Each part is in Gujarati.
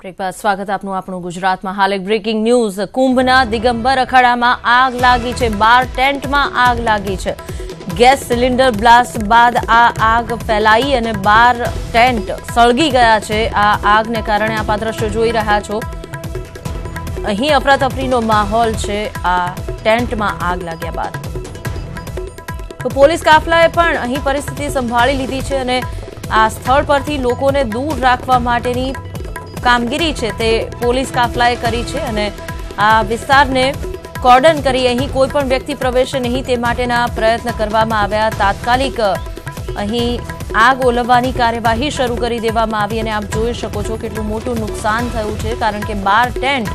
બ્રેક બાદ સ્વાગત આપનું આપણું ગુજરાતમાં હાલ એક બ્રેકિંગ ન્યૂઝ કુંભના દિગંબર અખાડામાં આગ લાગી છે બાર ટેન્ટમાં આગ લાગી છે ગેસ સિલિન્ડર બ્લાસ્ટ બાદ આ આગ ફેલાઈ અને બાર ટેન્ટ સળગી ગયા છે આ આગને કારણે આપ આ દ્રશ્યો જોઈ રહ્યા છો અહીં અફરાતફરીનો માહોલ છે આ ટેન્ટમાં આગ લાગ્યા બાદ તો પોલીસ કાફલાએ પણ અહીં પરિસ્થિતિ સંભાળી લીધી છે અને આ સ્થળ પરથી લોકોને દૂર રાખવા માટેની કામગીરી છે તે પોલીસ કાફલાએ કરી છે અને આ વિસ્તારને કોર્ડન કરી અહીં કોઈ પણ વ્યક્તિ પ્રવેશે નહીં તે માટેના પ્રયત્ન કરવામાં આવ્યા તાત્કાલિક અહીં આગ ઓલવવાની કાર્યવાહી શરૂ કરી દેવામાં આવી અને આપ જોઈ શકો છો કેટલું મોટું નુકસાન થયું છે કારણ કે 12 ટેન્ટ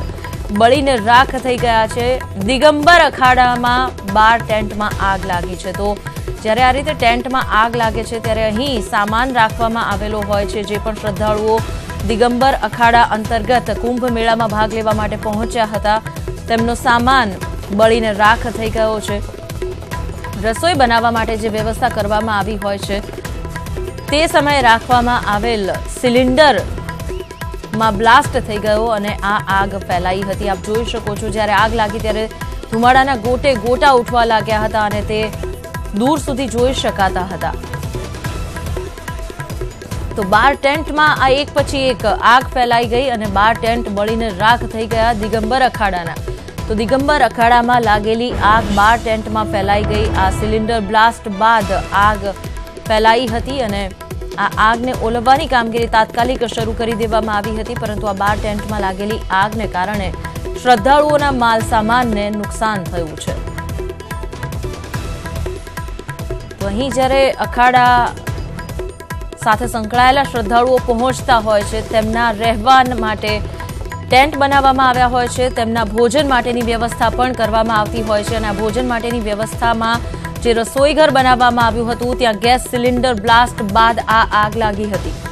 બળીને રાખ થઈ ગયા છે દિગંબર અખાડામાં 12 ટેન્ટમાં આગ લાગી છે તો જ્યારે આ રીતે ટેન્ટમાં આગ લાગે છે ત્યારે અહીં સામાન રાખવામાં આવેલો હોય છે જે પણ શ્રદ્ધાળુઓ દિગંબર અખાડા અંતર્ગત કુંભ મેળામાં ભાગ લેવા માટે પહોંચ્યા હતા તેમનો સામાન બળીને રાખ થઈ ગયો છે રસોઈ બનાવવા માટે જે વ્યવસ્થા કરવામાં આવી હોય છે તે સમયે રાખવામાં આવેલ સિલિન્ડરમાં બ્લાસ્ટ થઈ ગયો અને આ આગ ફેલાઈ હતી આપ જોઈ શકો છો જ્યારે આગ લાગી ત્યારે ધુમાડાના ગોટે ગોટા ઉઠવા લાગ્યા હતા અને તે દૂર સુધી જોઈ શકાતા હતા તો 12 ટેન્ટમાં આ એક પછી એક આગ ફેલાઈ ગઈ અને 12 ટેન્ટ બળીને રાખ થઈ ગયા દિગંબર અખાડાના તો દિગંબર અખાડામાં લાગેલી આગ 12 ટેન્ટમાં ફેલાઈ ગઈ આ સિલિન્ડર બ્લાસ્ટ બાદ આગ ફેલાઈ હતી અને આ આગને ઓલવવાની કામગીરી તાત્કાલિક શરૂ કરી દેવામાં આવી હતી પરંતુ આ 12 ટેન્ટમાં લાગેલી આગને કારણે શ્રદ્ધાળુઓના માલ સામાનને નુકસાન થયું છે તો અહીં જ્યારે અખાડા સાથે સંકળાયેલા શ્રદ્ધાળુઓ પહોંચતા હોય છે તેમના રહેવા માટે ટેન્ટ બનાવવામાં આવ્યા હોય છે તેમના ભોજન માટેની વ્યવસ્થા પણ કરવામાં આવતી હોય છે અને આ ભોજન માટેની વ્યવસ્થામાં જે રસોઈઘર બનાવવામાં આવ્યું હતું ત્યાં ગેસ સિલિન્ડર બ્લાસ્ટ બાદ આ આગ લાગી હતી